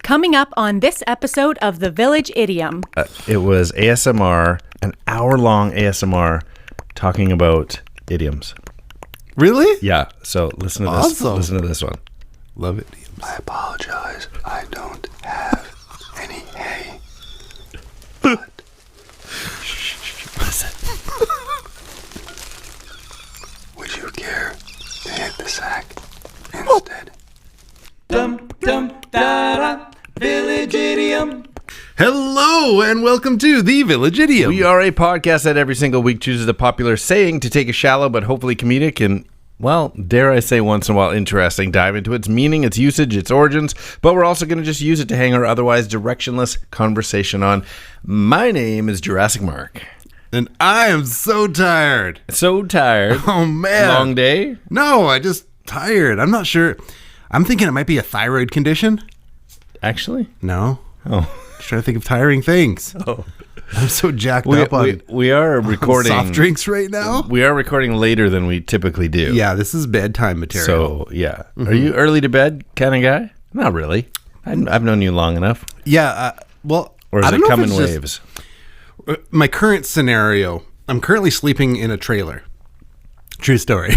Coming up on this episode of The Village Idiom. It was ASMR, an hour-long ASMR talking about idioms. Really? Yeah, so listen to this. Awesome. Listen to this one. Love it. I apologize. I don't have any hay. But Listen. would you care to hit the sack instead? Village Idiom. Hello, and welcome to The Village Idiom. We are a podcast that every single week chooses a popular saying to take a shallow but hopefully comedic and, well, dare I say once in a while interesting dive into its meaning, its usage, its origins, but we're also going to just use it to hang our otherwise directionless conversation on. My name is Jurassic Mark. And I am so tired. So tired. Oh, man. Long day? No, I just tired. I'm not sure. I'm thinking it might be a thyroid condition. Actually? No. Oh. Just trying to think of tiring things. Oh. I'm so jacked up on we are recording soft drinks right now. We are recording later than we typically do. Yeah, this is bedtime material. So, yeah. Are you early to bed kind of guy? Not really. I've known you long enough. Yeah, well, Or I does don't it know come if in it's waves? my current scenario, I'm currently sleeping in a trailer. True story.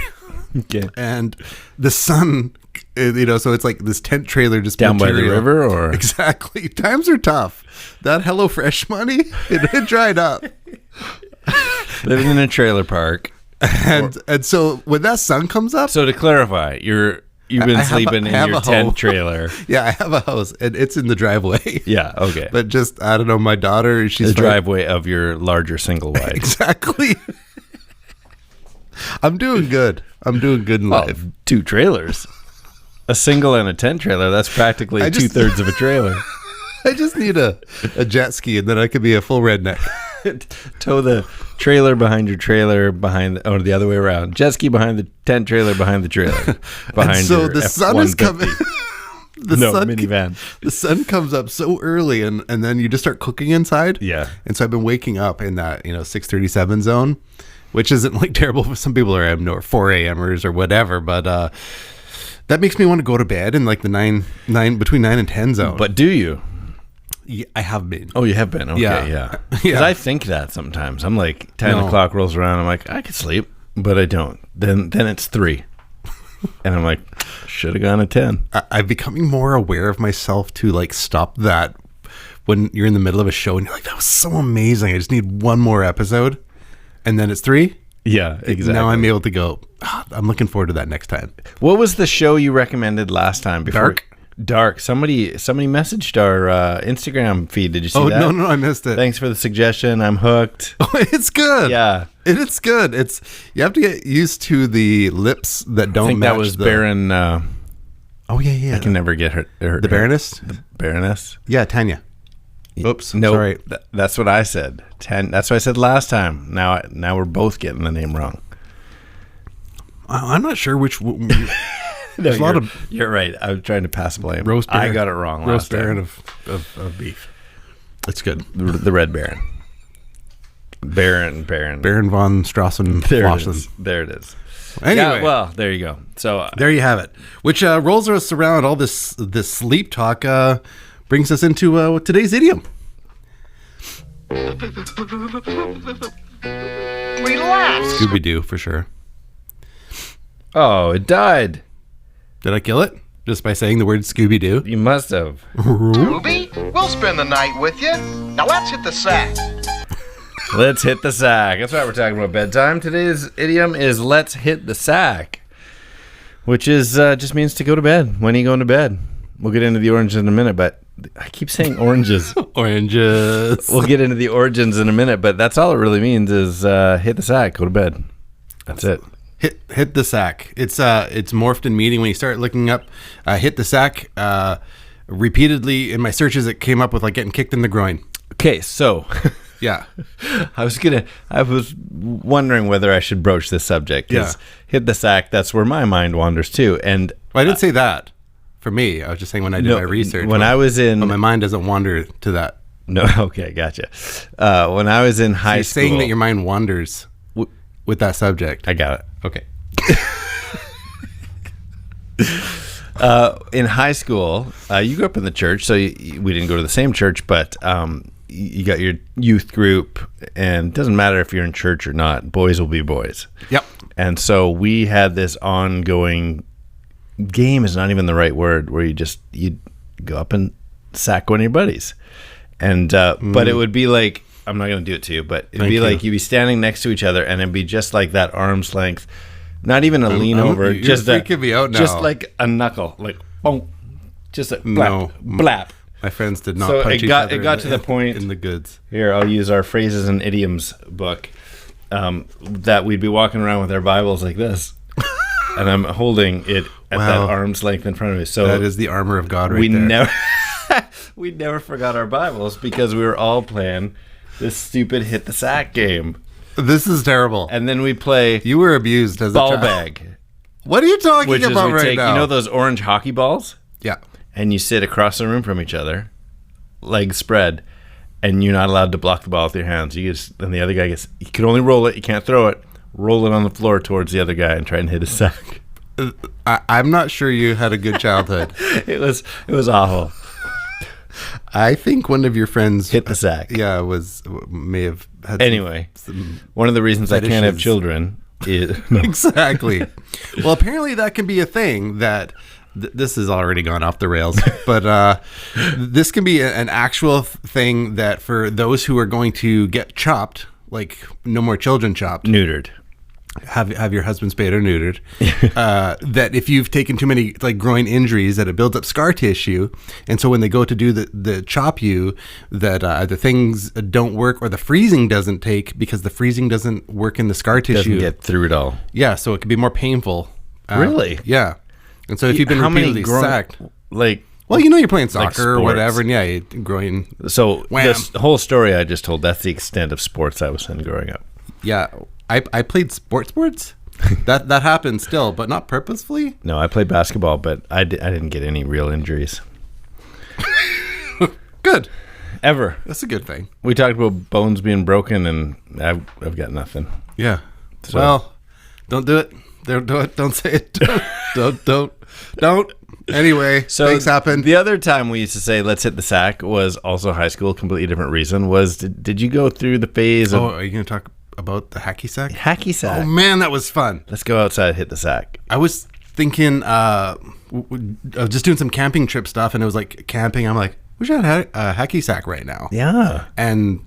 Okay. And the sun, so it's like this tent trailer just Down by the material. river, or? Exactly. Times are tough. That HelloFresh money, it dried up. Living in a trailer park. And so when that sun comes up, So to clarify, you've been I sleeping in have your a tent home. trailer. yeah, I have a house and it's in the driveway. Yeah, okay. But just, I don't know, my daughter, she's The fine. driveway of your larger single wide. Exactly. I'm doing good. I'm doing good in Well, life. 2 trailers. A single and a tent trailer, that's practically I just- 2/3 of a trailer. I just need a jet ski and then I could be a full redneck. Tow the trailer behind your trailer the other way around. Jet ski behind the tent trailer behind the trailer. Behind And so your the sun is coming. F-150. Minivan. The sun comes up so early and then you just start cooking inside. Yeah. And so I've been waking up in that, 6:37 zone, which isn't like terrible for some people or 4 a.m.ers or whatever, but that makes me want to go to bed in like the between 9 and 10 zone. But do you? Yeah, I have been. Oh, you have been? Okay, Yeah. yeah. Yeah. Because I think that sometimes. I'm like, 10 No. o'clock rolls around, I'm like, I could sleep, but I don't. Then it's 3. And I'm like, should have gone at 10. I'm becoming more aware of myself to like stop that when you're in the middle of a show and you're like, that was so amazing. I just need one more episode. And then it's 3. Yeah, exactly. Now I'm able to go, I'm looking forward to that next time. What was the show you recommended last time? Dark. Somebody messaged our Instagram feed. Did you see that? No, I missed it. Thanks for the suggestion. I'm hooked. Oh, it's good. Yeah. It's good. You have to get used to the lips that don't I think match that was the... Baron. Oh, yeah. I can never get her. The Baroness? The Baroness? Yeah, Tanya. Oops. No, Sorry. That's what I said. That's what I said last time. Now we're both getting the name wrong. I'm not sure which... There's a lot of... You're right. I was trying to pass blame. Roast Baron. I got it wrong Roast last Baron time. of beef. It's good. The Red Baron. Baron. Baron von Strassen. There it is. Anyway. Yeah, well, there you go. So There you have it. Which rolls us around all this sleep talk, brings us into today's idiom. Relax. Scooby-Doo, for sure. oh, it died. Did I kill it? Just by saying the word Scooby-Doo? You must have. Ruby, we'll spend the night with you. Now let's hit the sack. Let's hit the sack. That's why we're talking about bedtime. Today's idiom is let's hit the sack, which is just means to go to bed. When are you going to bed? We'll get into the oranges in a minute, but I keep saying oranges. Oranges. We'll get into the origins in a minute, but that's all it really means is hit the sack, go to bed. That's it. Hit the sack. It's morphed in meaning when you start looking up hit the sack. Repeatedly in my searches, it came up with like getting kicked in the groin. Okay, so Yeah. I was wondering whether I should broach this subject. 'Cause Yeah. hit the sack, that's where my mind wanders too. And Well, I didn't say that for me. I was just saying when I did my research. when I was in but my mind doesn't wander to that. no, okay, gotcha. When I was in high You're school, saying that your mind wanders with that subject. I got it. Okay. In high school, you grew up in the church, so we didn't go to the same church, but you got your youth group, and it doesn't matter if you're in church or not. Boys will be boys. Yep. And so we had this ongoing game is not even the right word, where you'd go up and sack one of your buddies. And but it would be like, I'm not going to do it to you, but it'd be like you'd be standing next to each other, and it'd be just like that arm's length, not even a lean over, you're just freaking me out now. just like a knuckle, like boom, just a blap, blap. My friends did not So punch it got to the point in the goods. Here, I'll use our phrases and idioms book, that we'd be walking around with our Bibles like this, and I'm holding it at that arm's length in front of me. So that is the armor of God right there. We never forgot our Bibles because we were all playing this stupid Hit.The.Sack game. This is terrible. And then we play You were abused as a ball child. bag. What are you talking Which is about we take, now? you know those orange hockey balls? Yeah. And you sit across the room from each other, legs spread, and you're not allowed to block the ball with your hands. And the other guy you can only roll it, you can't throw it. Roll it on the floor towards the other guy and try and hit a sack. I'm not sure you had a good childhood. It was awful. I think one of your friends Hit.The.Sack. Yeah, may have had some one of the reasons I can't have fetishes. children is no. Exactly. Well, apparently that can be a thing that this has already gone off the rails, but this can be an actual thing that for those who are going to get chopped, like no more children chopped, neutered. Have your husband spayed or neutered. That if you've taken too many like groin injuries, that it builds up scar tissue, and so when they go to do the chop you, that either things don't work or the freezing doesn't take because the freezing doesn't work in the scar tissue. Doesn't get through it all. Yeah, so it can be more painful. Really? Yeah. And so if you've been repeatedly sacked, like, well, you're playing soccer or sports. whatever, and you groin. So Wham. this whole story I just told, that's the extent of sports I was in growing up. Yeah, I played sports. that happened still, but not purposefully. No, I played basketball, but I didn't get any real injuries. Good. Ever. That's a good thing. We talked about bones being broken, and I've got nothing. Yeah. So. Well, don't do it. Don't do it. Don't say it. Don't. Anyway, So things happen. The other time we used to say let's hit the sack was also high school, completely different reason. Was did you go through the phase of Are you going to talk about the hacky sack? hacky sack? Oh man, that was fun. Let's go outside, hit the sack. I was thinking of just doing some camping trip stuff, and it was like camping. I'm like, we should have a hacky sack right now. Yeah. And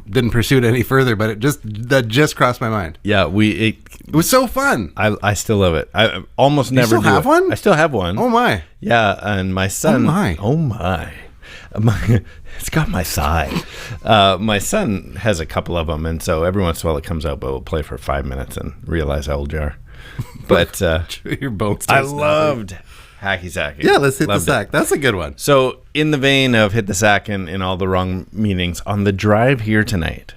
didn't pursue it any further, but that just crossed my mind. Yeah, It was so fun. I still love it. I almost never still do have it. one? I still have one. Oh my. Yeah, and my son. Oh my. It's got my side. My son has a couple of them, and so every once in a while it comes out, but we'll play for 5 minutes and realize how old you are. But Your bones. I loved hacky sacking. Yeah, let's hit the Loved it. sack. That's a good one. So, in the vein of hit the sack and in all the wrong meanings, on the drive here tonight,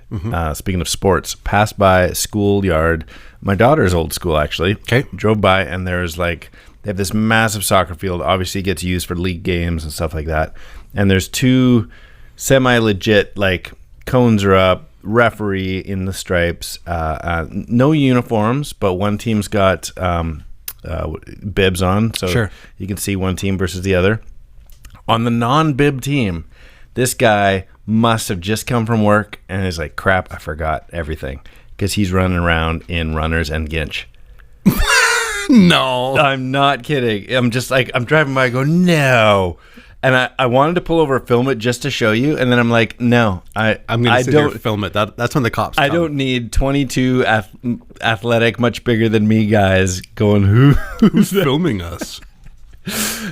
speaking of sports, passed by a schoolyard, my daughter's old school actually. Okay. Drove by, and there's they have this massive soccer field, obviously gets used for league games and stuff like that. And there's two semi-legit, cones are up, referee in the stripes, no uniforms, but one team's got bibs on, so Sure. you can see one team versus the other. On the non-bib team, this guy must have just come from work and is like, crap, I forgot everything, because he's running around in runners and ginch. No. I'm not kidding. I'm just I'm driving by, I go, no. And I wanted to pull over, film it just to show you, and then I'm like, no, I'm going to sit here and film it. That's when the cops come. I don't need 22 athletic, much bigger than me guys going, who's filming us.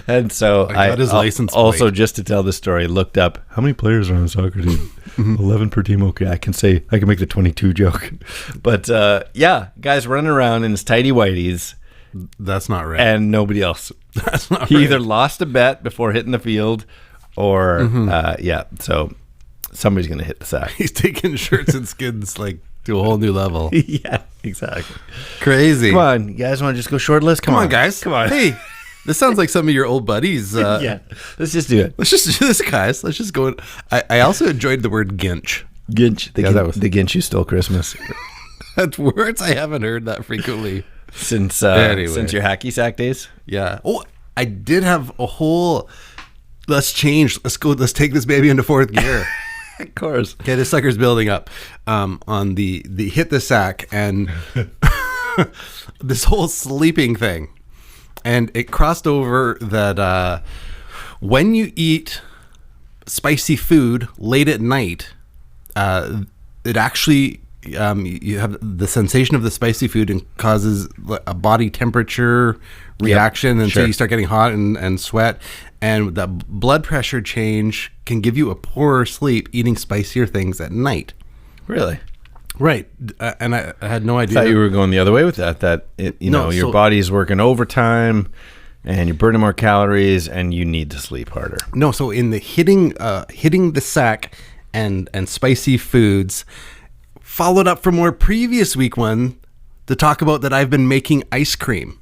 And so I got his license also, plate. just to tell the story, looked up how many players are on a soccer team. 11 per team. Okay, I can make the 22 joke. But yeah, guys running around in his tighty whities. That's not right. And nobody else. That's not He right. either lost a bet before hitting the field, or yeah. So somebody's gonna hit the sack. He's taking shirts and skins to a whole new level. Yeah, exactly. Crazy. Come on, you guys want to just go shortlist? Come on, guys. Come on. Hey, this sounds like some of your old buddies. Yeah, let's just do it. Let's just do this, guys. Let's just go. I also enjoyed the word ginch. Ginch. that was the Ginch who stole Christmas. That's words I haven't heard that frequently. Since Anyway. since your hacky sack days. Yeah. Oh, I did have a whole, let's change. Let's go. Let's take this baby into fourth gear. Of course. Okay, this sucker's building up on the Hit.The.Sack and this whole sleeping thing. And it crossed over that when you eat spicy food late at night, it actually, you have the sensation of the spicy food and causes a body temperature reaction. And so you start getting hot and sweat. And the blood pressure change can give you a poorer sleep eating spicier things at night. Really? Right. And I had no idea. I thought you were going the other way with that. That your body's working overtime, and you're burning more calories, and you need to sleep harder. No. So in the hitting the sack and spicy foods, followed up from our previous week one to talk about that I've been making ice cream.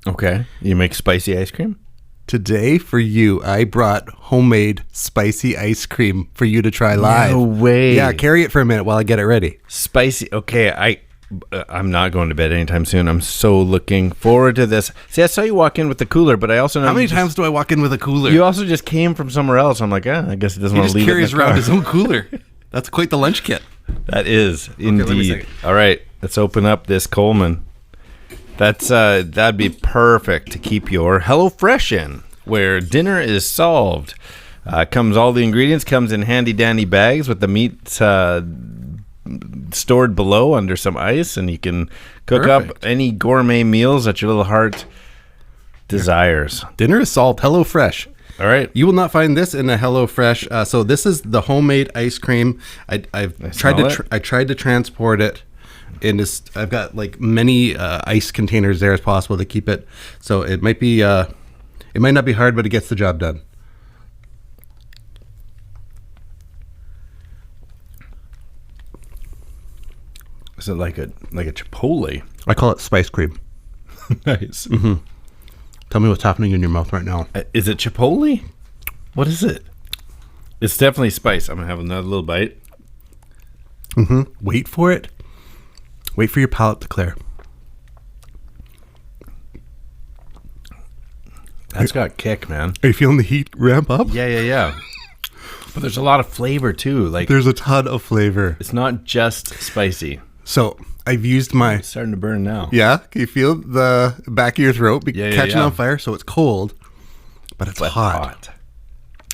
Okay. You make spicy ice cream? Today for you, I brought homemade spicy ice cream for you to try live. No way. Yeah, carry it for a minute while I get it ready. Spicy. Okay, I'm not going to bed anytime soon. I'm so looking forward to this. See, I saw you walk in with the cooler, but I also know how many times do I walk in with a cooler? You also just came from somewhere else. I'm like, I guess he doesn't want to leave it in the car. He just carries around his own cooler. That's quite the lunch kit. That is indeed. let me see. All right, let's open up this Coleman. That'd be perfect to keep your HelloFresh in, where dinner is solved. All the ingredients comes in handy dandy bags with the meat stored below under some ice, and you can cook up any gourmet meals that your little heart desires. Dinner is solved. HelloFresh. All right. You will not find this in a HelloFresh. So this is the homemade ice cream. I tried to transport it. And I've got like many ice containers there as possible to keep it. So it might not be hard, but it gets the job done. Is it like a Chipotle? I call it spice cream. Nice. Mm-hmm. Tell me what's happening in your mouth right now. Is it Chipotle? What is it? It's definitely spice. I'm gonna have another little bite. Mm-hmm. Wait for it. Wait for your palate to clear. That's got kick, man. Are you feeling the heat ramp up? Yeah. But there's a lot of flavor too. Like there's a ton of flavor. It's not just spicy. So I've used It's starting to burn now. Yeah, can you feel the back of your throat catching on fire? So it's cold, but it's hot.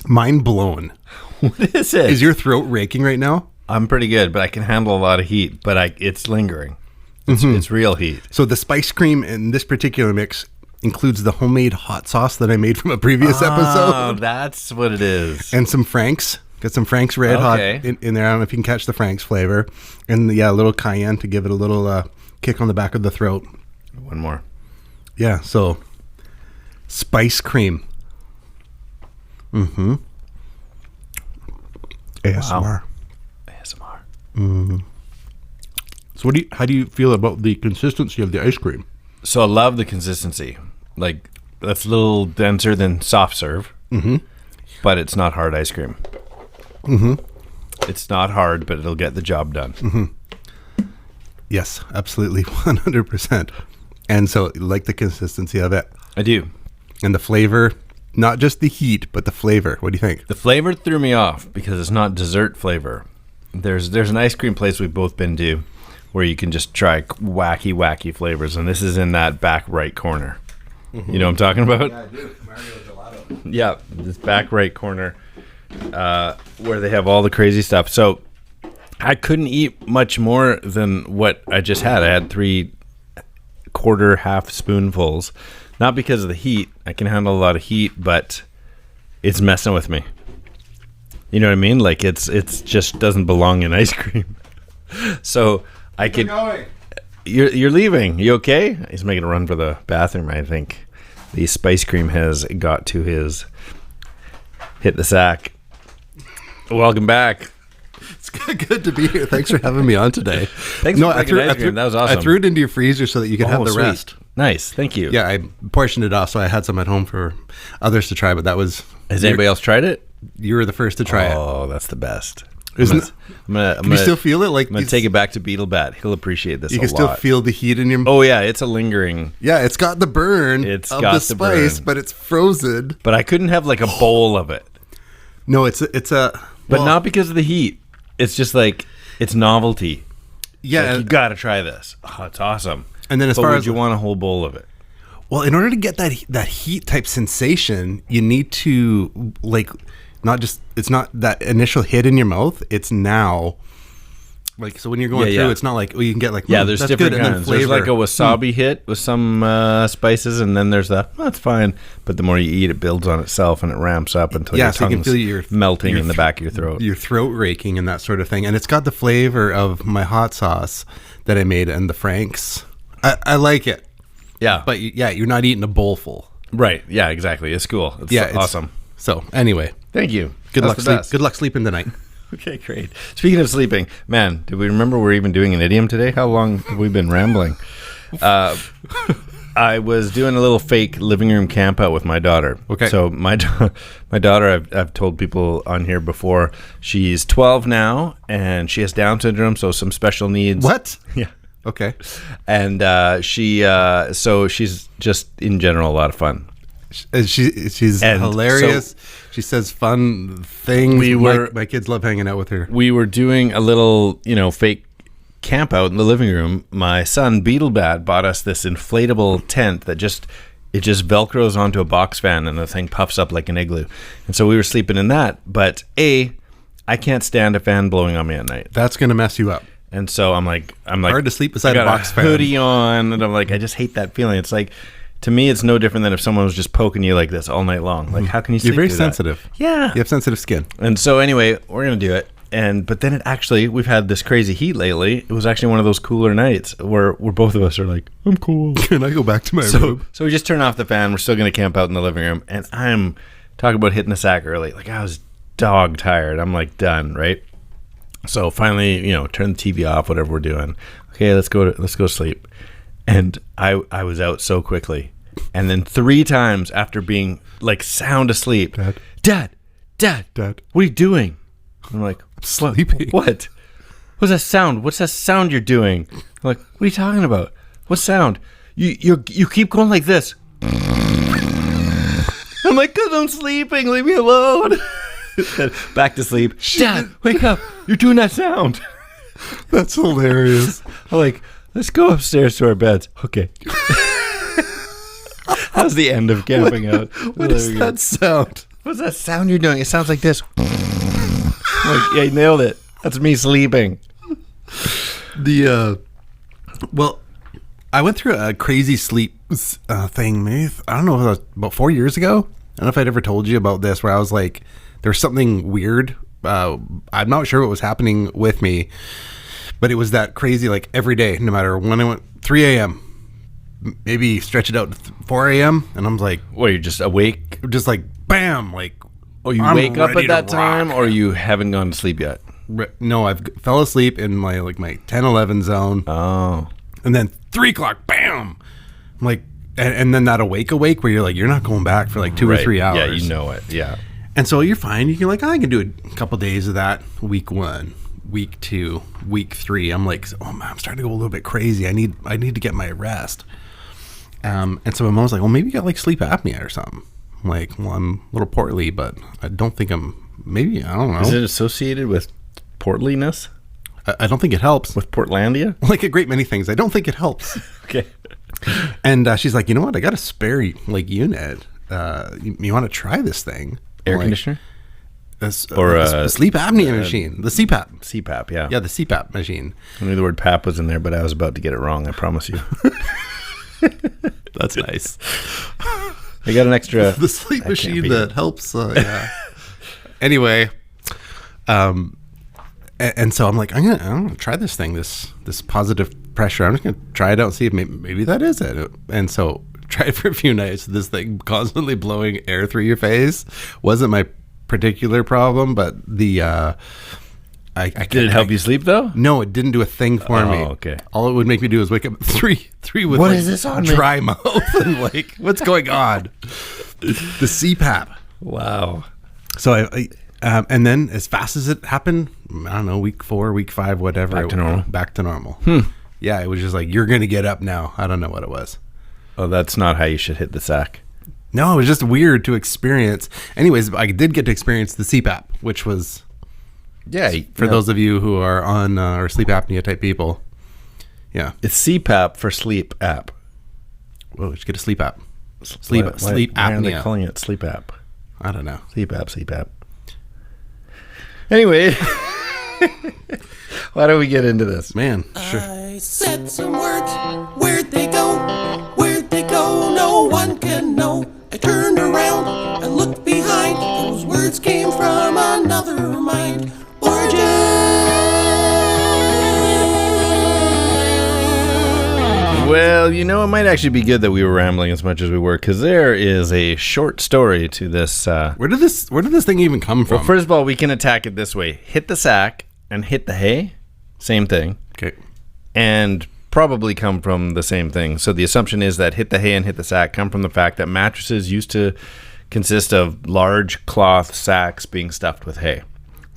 Mind blown. What is it? Is your throat raking right now? I'm pretty good, but I can handle a lot of heat. But it's lingering. It's real heat. So the spice cream in this particular mix includes the homemade hot sauce that I made from a previous episode. Oh, that's what it is. And some Frank's. Got some Frank's Red Hot in there. I don't know if you can catch the Frank's flavor. And a little cayenne to give it a little kick on the back of the throat. One more. Yeah, so spice cream. Mm-hmm. ASMR. Wow. ASMR. Mm-hmm. So how do you feel about the consistency of the ice cream? So I love the consistency. Like, that's a little denser than soft serve. Mm-hmm. But it's not hard ice cream. Mm-hmm. It's not hard, but it'll get the job done. Mm-hmm. Yes, absolutely, 100%. And so, like the consistency of it. I do. And the flavor, not just the heat, but the flavor. What do you think? The flavor threw me off because it's not dessert flavor. There's an ice cream place we've both been to where you can just try wacky flavors, and this is in that back right corner. Mm-hmm. You know what I'm talking about? Yeah, I do. Mario Gelato. Yeah, this back right corner where they have all the crazy stuff. So I couldn't eat much more than what I just had. I had 3/4 half spoonfuls. Not because of the heat. I can handle a lot of heat, but it's messing with me. You know what I mean? Like it's just doesn't belong in ice cream. So I could. You're leaving. You okay? He's making a run for the bathroom. I think the spice cream has got to his Hit.The.Sack. Welcome back. It's good to be here. Thanks for having me on today. Thanks for bringing ice cream. That was awesome. I threw it into your freezer so that you could have the sweet. rest. Nice. Thank you. Yeah, I portioned it off, so I had some at home for others to try, but that was... Has anybody else tried it? You were the first to try it. Oh, that's the best. Can I'm you still feel it? Like I'm gonna take it back to Beetle Bat. He'll appreciate this. You a can still lot. feel the heat in your. Oh yeah, it's a lingering. Yeah, it's got the burn. It's of got the the spice, burn. but it's frozen. But I couldn't have like a bowl of it. No, it's a. But well, not because of the heat. It's just like it's novelty. Yeah, Like, you got to try this. Oh, it's awesome. And then as but far would as you want a whole bowl of it? Well, in order to get that heat type sensation, you need to like not just it's not that initial hit in your mouth. It's now like so when you're going through, it's not like you can get like there's that's different good, and then kinds. There's flavor. like a wasabi hit with some spices, and then there's that's fine. But the more you eat, it builds on itself and it ramps up until your so you can tongue's feel your melting in the back of your throat. Your throat raking and that sort of thing. And it's got the flavor of my hot sauce that I made and the Franks. I like it. Yeah, But you're not eating a bowl full. right. Yeah, exactly. It's cool. It's awesome. So anyway, Thank you. good That's luck. the best. Good luck sleeping tonight. Okay, great. Speaking of sleeping, man, did we remember we're even doing an idiom today? How long have we been rambling? I was doing a little fake living room camp out with my daughter. Okay. So my daughter, I've told people on here before, she's 12 now, and she has Down syndrome, so some special needs. What? Yeah. Okay. And so she's just in general a lot of fun. She's And hilarious. She says fun things. My kids love hanging out with her. We were doing a little, fake camp out in the living room. My son Beetlebat bought us this inflatable tent that just velcros onto a box fan, and the thing puffs up like an igloo. And so we were sleeping in that. But I can't stand a fan blowing on me at night. That's gonna mess you up. And so I'm like hard to sleep beside I got a box fan. hoodie on, and I'm like, I just hate that feeling. It's like, to me, it's no different than if someone was just poking you like this all night long. Like, how can you sleep? You're very through that? sensitive. Yeah. You have sensitive skin. And so anyway, we're gonna do it. But then we've had this crazy heat lately. It was actually one of those cooler nights where both of us are like, I'm cool. Can I go back to my room? So we just turn off the fan. We're still gonna camp out in the living room, and I'm talking about hitting the sack early. Like, I was dog tired. I'm like done, right? So finally, turn the TV off, whatever we're doing. Okay, let's go to sleep. And I was out so quickly. And then 3 times after being like sound asleep, Dad, what are you doing? I'm like, Sleeping. What? What's that sound? What's that sound you're doing? I'm like, what are you talking about? What sound? You keep going like this. I'm like, 'cause I'm sleeping. Leave me alone. Back to sleep. Dad, wake up. You're doing that sound. That's hilarious. I'm like, let's go upstairs to our beds. Okay. How's the end of camping out? What is that sound? What's that sound you're doing? It sounds like this. Like, yeah, you nailed it. That's me sleeping. Well, I went through a crazy sleep thing, maybe, I don't know, if it was about 4 years ago. I don't know if I'd ever told you about this, where I was like, there's something weird. I'm not sure what was happening with me, but it was that crazy, like every day, no matter when I went, 3 a.m., maybe stretch it out to 4 a.m. And I'm like, Well, you're just awake. just like, bam, like, Or you I'm wake up ready at that to rock. time, or you haven't gone to sleep yet. No, I've fell asleep in my 10-11 zone. Oh. And then 3 o'clock, bam. I'm like, and then that awake where you're like, you're not going back for like 2 or 3 hours. Yeah, you know it. Yeah. And so you're fine. You can I can do a couple days of that. Week 1, week 2, week 3. I'm like, oh man, I'm starting to go a little bit crazy. I need to get my rest. And so my mom's like, well, maybe you got sleep apnea or something. I'm like, well, I'm a little portly, but I don't think maybe, I don't know. Is it associated with portliness? I don't think it helps. With Portlandia? Like a great many things. I don't think it helps. Okay. And she's like, you know what? I got a spare unit. You want to try this thing? Air I'm like, conditioner? Or a sleep apnea machine. The CPAP. CPAP, yeah. Yeah, the CPAP machine. I knew the word pap was in there, but I was about to get it wrong, I promise you. That's nice. I got an extra... The sleep That can't machine be that it. helps. Yeah. Anyway, and so I'm like, I'm gonna try this thing, this positive pressure. I'm just gonna try it out and see if maybe that is it. And so tried for a few nights. This thing constantly blowing air through your face wasn't my particular problem, but the Did it help you sleep, though? No, it didn't do a thing for me. Okay. All it would make me do is wake up at three with What is this on me? dry mouth and what's going on? The CPAP. Wow. So And then as fast as it happened, I don't know, week 4, week 5, whatever. Back to normal. Yeah, it was just like, you're going to get up now. I don't know what it was. Oh, that's not how you should hit the sack. No, it was just weird to experience. Anyways, I did get to experience the CPAP, which was, for those of you who are on or sleep apnea type people. Yeah. It's CPAP for sleep app. Well, we should get a sleep app. Sleep apnea. Why are they calling it sleep app? I don't know. Sleep app. Anyway, why don't we get into this? Man, sure. I said some words. Where'd they go? Where'd they go? No one can know. I turned around and looked behind. Those words came from another mind. Well, you know, it might actually be good that we were rambling as much as we were, because there is a short story to this. Where did this thing even come from? Well, first of all, we can attack it this way. Hit the sack and hit the hay, same thing. Okay. And probably come from the same thing. So the assumption is that hit the hay and hit the sack come from the fact that mattresses used to consist of large cloth sacks being stuffed with hay.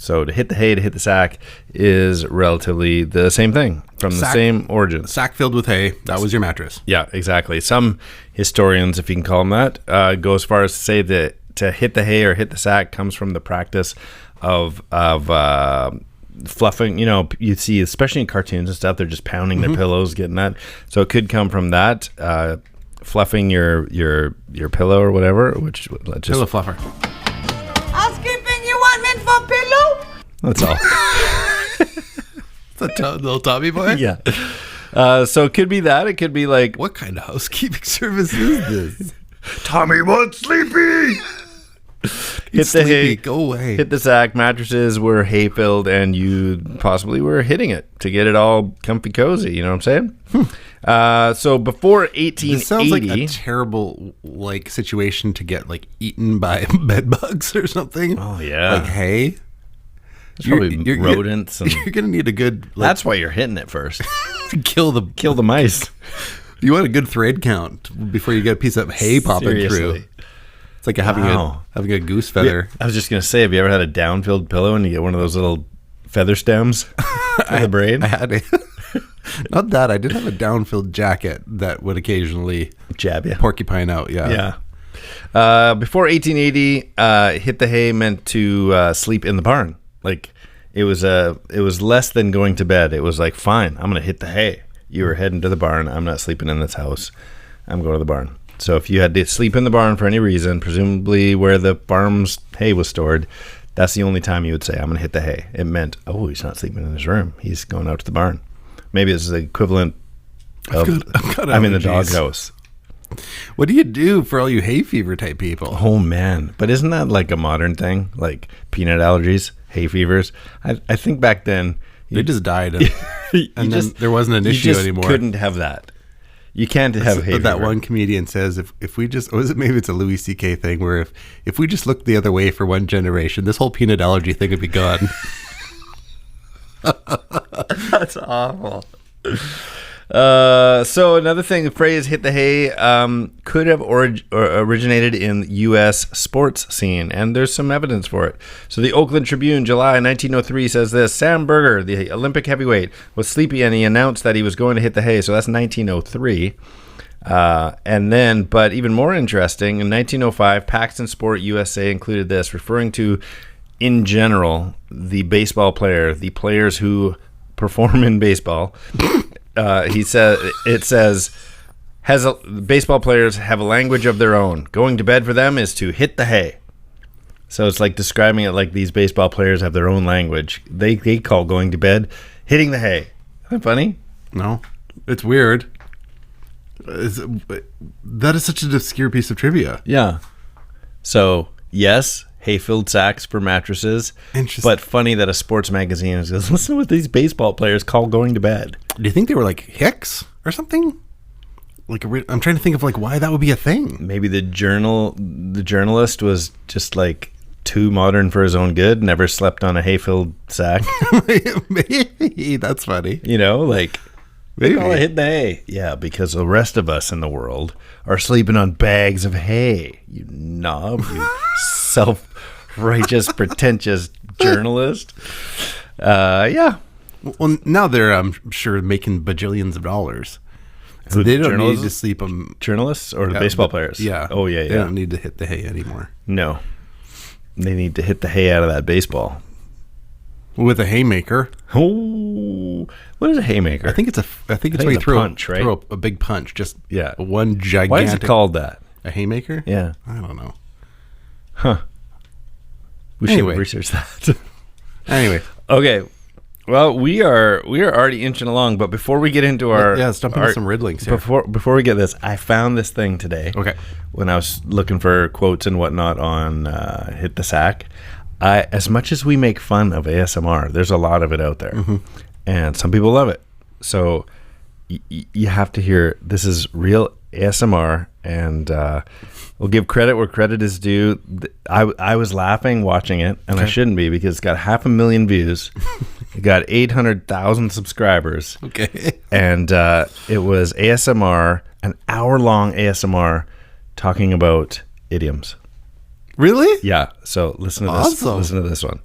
So to hit the hay, to hit the sack is relatively the same thing from the same origin. Sack filled with hay, that was your mattress. Yeah, exactly. Some historians, if you can call them that, go as far as to say that to hit the hay or hit the sack comes from the practice of fluffing. You know, you see, especially in cartoons and stuff, they're just pounding their pillows, getting that. So it could come from that, fluffing your pillow or whatever. Which let's just pillow fluffer. Housekeeping, you want mint for pillow? That's all. It's a little Tommy boy? Yeah. So it could be that. It could be like, what kind of housekeeping service is this? Tommy wants sleepy. Hit the hay, go away. Hit the sack. Mattresses were hay filled, and you possibly were hitting it to get it all comfy cozy. You know what I'm saying? So before 1880, this sounds like a terrible situation to get eaten by bed bugs or something. Oh yeah, like hay. Probably rodents. You're gonna need a good. That's why you're hitting it first. kill the mice. You want a good thread count before you get a piece of hay popping through. It's like having a goose feather. Yeah, I was just gonna say, have you ever had a down-filled pillow and you get one of those little feather stems for the brain? I had a not that. I did have a down-filled jacket that would occasionally jab you, porcupine out. Yeah. Before 1880, hit the hay meant to sleep in the barn. Like it was less than going to bed. It was like, fine, I'm gonna hit the hay. You were heading to the barn. I'm not sleeping in this house. I'm going to the barn. So if you had to sleep in the barn for any reason, presumably where the farm's hay was stored, that's the only time you would say, I'm going to hit the hay. It meant, oh, he's not sleeping in his room. He's going out to the barn. Maybe it's the equivalent of I'm in the doghouse. What do you do for all you hay fever type people? Oh, man. But isn't that like a modern thing? Like peanut allergies, hay fevers? I think back then... They just died. And then there wasn't an issue anymore. You couldn't have that. You can't have hay fever. That one comedian says, if we just, maybe it's a Louis C.K. thing where if we just looked the other way for one generation, this whole peanut allergy thing would be gone. That's awful. So another thing, the phrase "hit the hay" could have originated in U.S. sports scene, and there's some evidence for it. So the Oakland Tribune, July 1903, says this: Sam Berger, the Olympic heavyweight, was sleepy and he announced that he was going to hit the hay. So that's 1903. And then, but even more interesting, in 1905, Paxton Sport USA included this, referring to, in general, the baseball player, the players who perform in baseball. It says, baseball players have a language of their own. Going to bed for them is to hit the hay. So it's like describing it like these baseball players have their own language. They call going to bed hitting the hay. Isn't that funny? No, it's weird. That is such an obscure piece of trivia. Yeah. So, yes, hay-filled sacks for mattresses. Interesting. But funny that a sports magazine says, listen to what these baseball players call going to bed. Do you think they were like Hicks or something? I'm trying to think of why that would be a thing. Maybe the journalist was just too modern for his own good, never slept on a hay-filled sack. Maybe. That's funny. They call it hitting the hay. Yeah, because the rest of us in the world are sleeping on bags of hay. You knob, you self-righteous, pretentious journalist. Yeah. Well, now they're, I'm sure, making bajillions of dollars. So they don't need to sleep them. Journalists or the baseball players? Yeah. Oh, yeah, They don't need to hit the hay anymore. No. They need to hit the hay out of that baseball. With a haymaker. Oh, what is a haymaker? I think it's where you a throw punch, right? Throw a big punch. Just Yeah. one gigantic. Why is it called that? A haymaker? Yeah. I don't know. Huh. We Anyway. should research that. Anyway. Okay. Well, we are already inching along, but before we get into our let's jump into some riddlings here. Before we get this, I found this thing today. Okay. When I was looking for quotes and whatnot on Hit.The.Sack, as much as we make fun of ASMR, there's a lot of it out there, and some people love it. So you have to hear this is real ASMR, and we'll give credit where credit is due. I was laughing watching it, and I shouldn't be because it's got 500,000 views. It got 800,000 subscribers. Okay. And it was ASMR, an hour-long ASMR talking about idioms. Really? Yeah. So listen to this. Awesome. Listen to this one.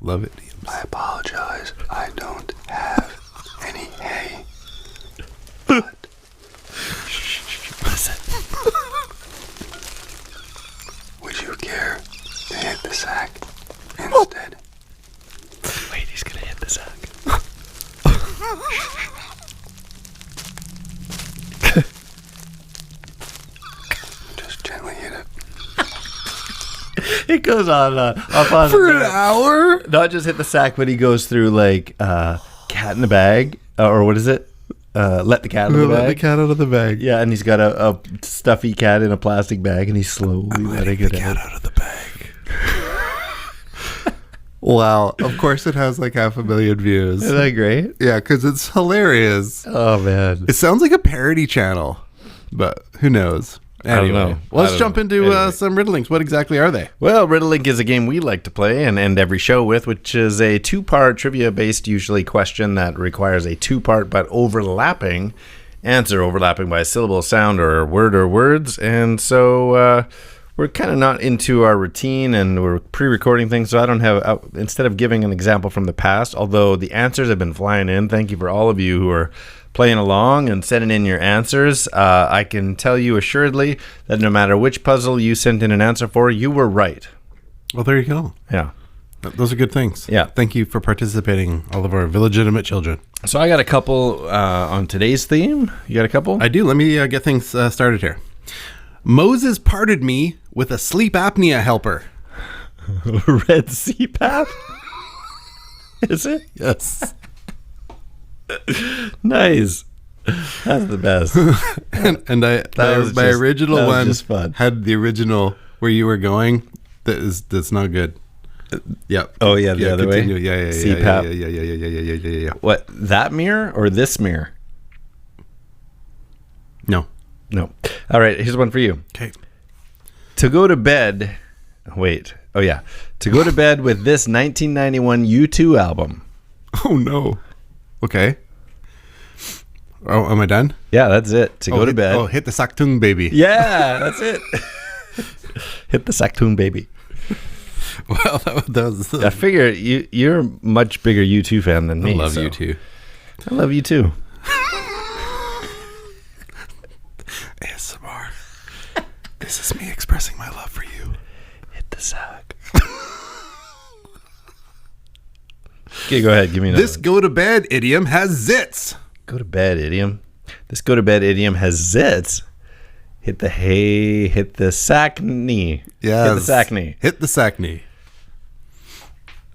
Love it. I apologize. I don't have any hay. Listen. Would you care to hit the sack instead? Wait, he's gonna hit the sack. Just gently hit it. It goes on For an hour? Not just hit the sack, but he goes through like cat in the bag, or what is it? Let the cat out of the bag. Let the cat out of the bag. Yeah, and he's got a stuffy cat in a plastic bag, and he's slowly letting it out. out of the bag. Wow. Of course it has like 500,000 views. Isn't that great? Yeah, because it's hilarious. Oh man, It sounds like a parody channel, but who knows? Anyway, don't know. let's jump into Anyway. some riddlings. What exactly are they? Well, Riddlink is a game we like to play and end every show with, which is a two-part trivia-based, usually question that requires a two-part but overlapping answer, overlapping by a syllable, sound, or word or words. And so we're kind of not into our routine, and we're pre-recording things, so I don't have, instead of giving an example from the past, although the answers have been flying in, thank you for all of you who are playing along and sending in your answers. I can tell you assuredly that no matter which puzzle you sent in an answer for, you were right. Well, there you go. Yeah. Those are good things. Yeah. Thank you for participating, all of our illegitimate children. So I got a couple on today's theme. You got a couple? I do. Let me get things started here. Moses parted me with a sleep apnea helper. Red CPAP? Is it? Yes. Nice. That's the best. and my original one just fun. had the original where you were going. That's not good. Yep. Oh, yeah, the other way? continue. Yeah. CPAP. Yeah. What, that mirror or this mirror? No. No. All right, here's one for you. Okay. To go to bed. Wait. Oh, yeah. To go to bed with this 1991 U2 album. Oh no. Okay. Oh, am I done? Yeah, that's it. To go to bed. Oh, hit the sack tung, baby. Yeah, that's it. Hit the sack tune, baby. Well, that was. I figure you're a much bigger U2 fan than me. I love so. you too. I love you too. ASMR. This is me expressing my love for you. Hit the sack. Okay, go ahead. Give me another. This go to bed idiom has zits. Go to bed idiom. This go to bed idiom has zits. Hit the hay. Hit the sack knee. Yes. Hit the sack knee. Hit the sack knee.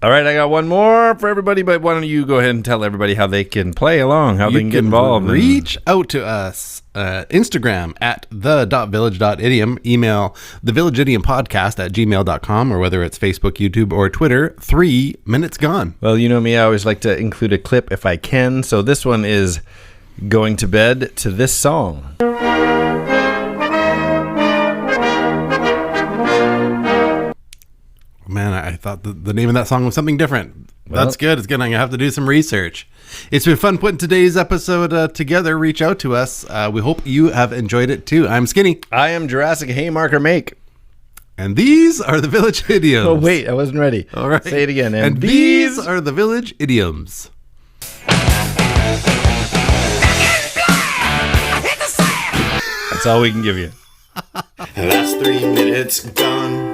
All right, I got one more for everybody, but why don't you go ahead and tell everybody how they can play along, how they can get involved. Reach out to us. Instagram at the.village.idiom. Email thevillageidiompodcast at gmail.com, or whether it's Facebook, YouTube, or Twitter, 3 minutes gone. Well, you know me, I always like to include a clip if I can. So this one is going to bed to this song. Man, I thought the name of that song was something different. Well, that's good. It's good. I'm going to have to do some research. It's been fun putting today's episode together. Reach out to us. We hope you have enjoyed it too. I'm Skinny. I am Jurassic Haymarker Make. And these are the Village Idioms. Oh, wait, I wasn't ready. All right. Say it again. And these are the Village Idioms. That's all we can give you. Last 3 minutes gone.